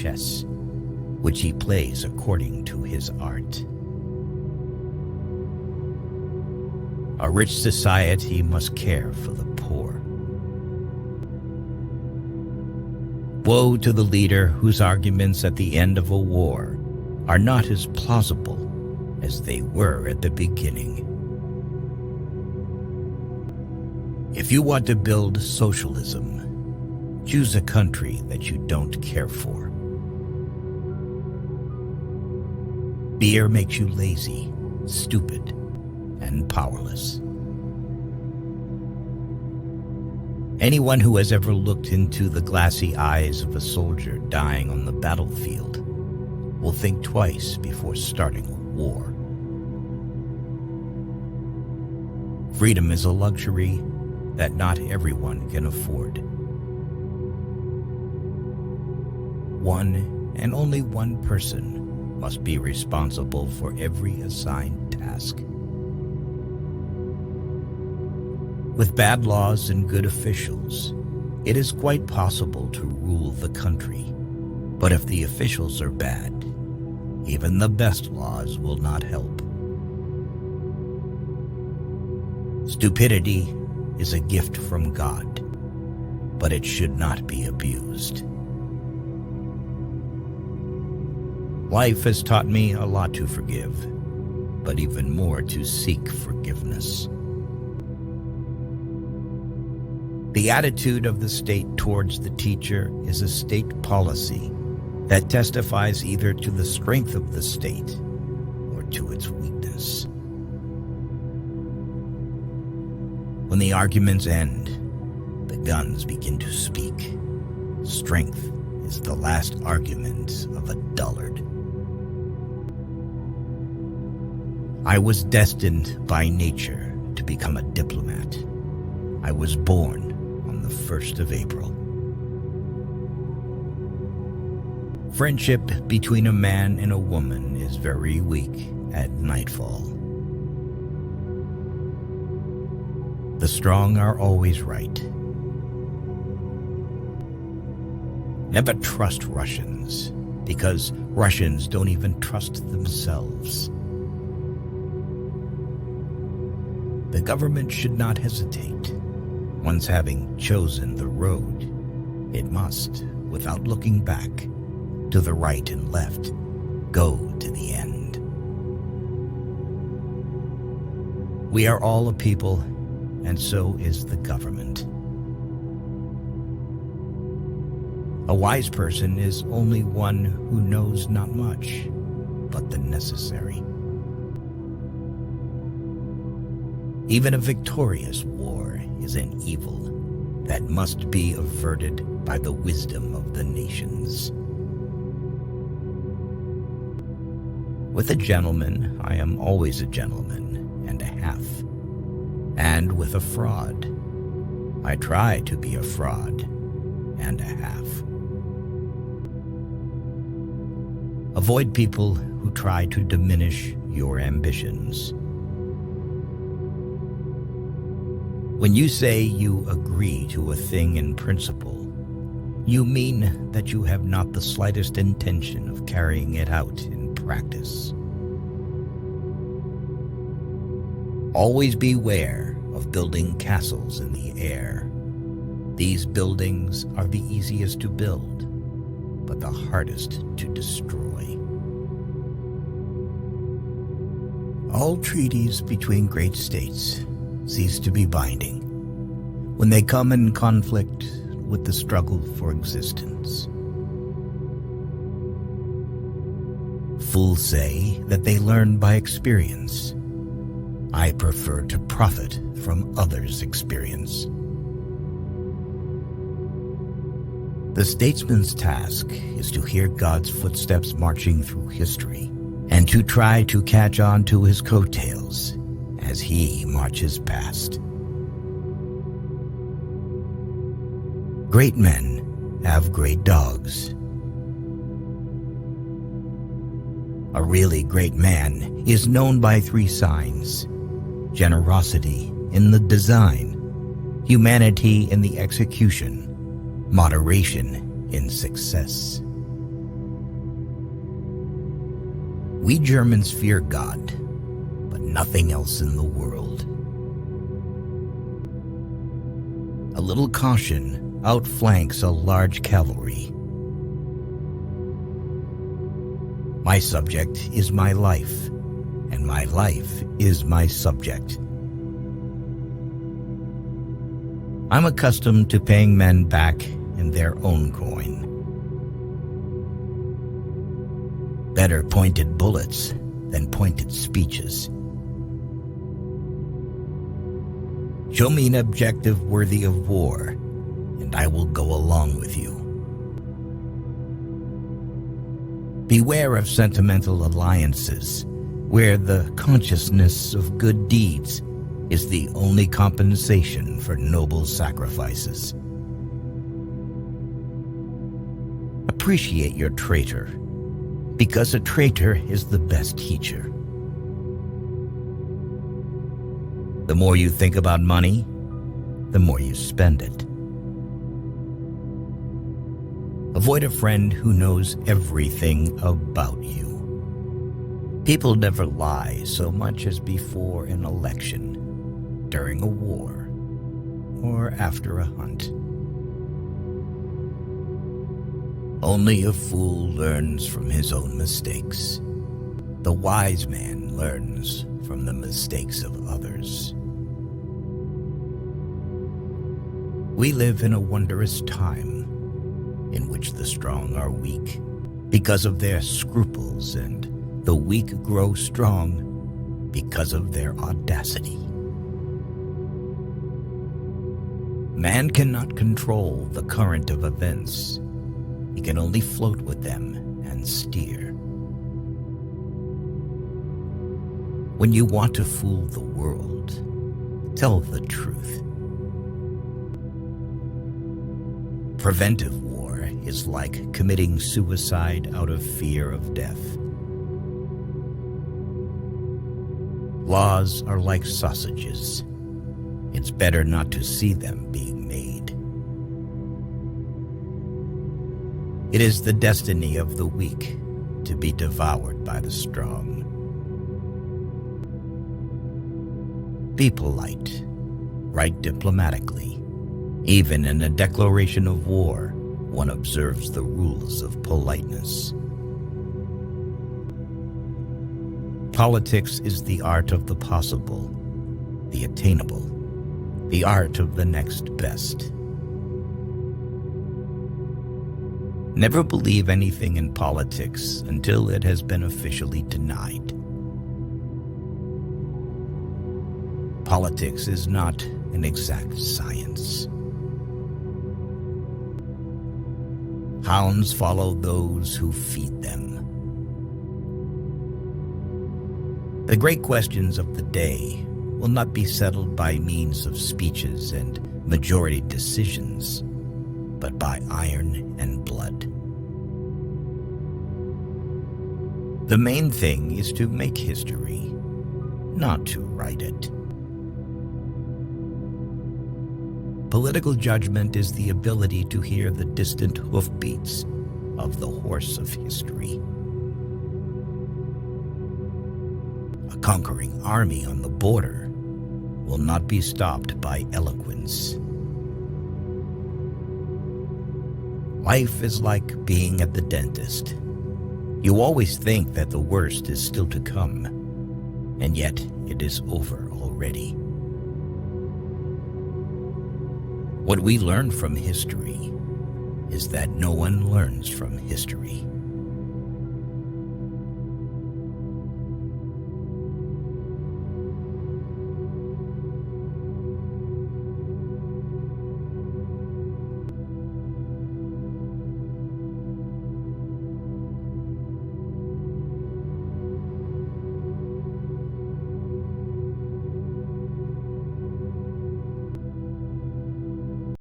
chess, which he plays according to his art. A rich society must care for the poor. Woe to the leader whose arguments at the end of a war are not as plausible as they were at the beginning. If you want to build socialism, choose a country that you don't care for. Fear makes you lazy, stupid, and powerless. Anyone who has ever looked into the glassy eyes of a soldier dying on the battlefield will think twice before starting a war. Freedom is a luxury that not everyone can afford. One and only one person must be responsible for every assigned task. With bad laws and good officials, it is quite possible to rule the country. But if the officials are bad, even the best laws will not help. Stupidity is a gift from God, but it should not be abused. Life has taught me a lot to forgive, but even more to seek forgiveness. The attitude of the state towards the teacher is a state policy that testifies either to the strength of the state or to its weakness. When the arguments end, the guns begin to speak. Strength is the last argument of a dullard. I was destined by nature to become a diplomat. I was born on the 1st of April. Friendship between a man and a woman is very weak at nightfall. The strong are always right. Never trust Russians, because Russians don't even trust themselves. The government should not hesitate. Once having chosen the road, it must, without looking back, to the right and left, go to the end. We are all a people, and so is the government. A wise person is only one who knows not much, but the necessary. Even a victorious war is an evil that must be averted by the wisdom of the nations. With a gentleman, I am always a gentleman and a half. And with a fraud, I try to be a fraud and a half. Avoid people who try to diminish your ambitions. When you say you agree to a thing in principle, you mean that you have not the slightest intention of carrying it out in practice. Always beware of building castles in the air. These buildings are the easiest to build, but the hardest to destroy. All treaties between great states cease to be binding when they come in conflict with the struggle for existence. Fools say that they learn by experience. I prefer to profit from others' experience. The statesman's task is to hear God's footsteps marching through history and to try to catch on to his coattails as he marches past. Great men have great dogs. A really great man is known by 3 signs: generosity in the design, humanity in the execution, moderation in success. We Germans fear God, but nothing else in the world. A little caution outflanks a large cavalry. My subject is my life, and my life is my subject. I'm accustomed to paying men back in their own coin. Better pointed bullets than pointed speeches. Show me an objective worthy of war, and I will go along with you. Beware of sentimental alliances, where the consciousness of good deeds is the only compensation for noble sacrifices. Appreciate your traitor, because a traitor is the best teacher. The more you think about money, the more you spend it. Avoid a friend who knows everything about you. People never lie so much as before an election, during a war, or after a hunt. Only a fool learns from his own mistakes. The wise man learns from the mistakes of others. We live in a wondrous time in which the strong are weak because of their scruples, and the weak grow strong because of their audacity. Man cannot control the current of events. He can only float with them and steer. When you want to fool the world, tell the truth. Preventive war is like committing suicide out of fear of death. Laws are like sausages. It's better not to see them being made. It is the destiny of the weak to be devoured by the strong. Be polite. Write diplomatically. Even in a declaration of war, one observes the rules of politeness. Politics is the art of the possible, the attainable, the art of the next best. Never believe anything in politics until it has been officially denied. Politics is not an exact science. Hounds follow those who feed them. The great questions of the day will not be settled by means of speeches and majority decisions, but by iron and blood. The main thing is to make history, not to write it. Political judgment is the ability to hear the distant hoofbeats of the horse of history. A conquering army on the border will not be stopped by eloquence. Life is like being at the dentist. You always think that the worst is still to come, and yet it is over already. What we learn from history is that no one learns from history.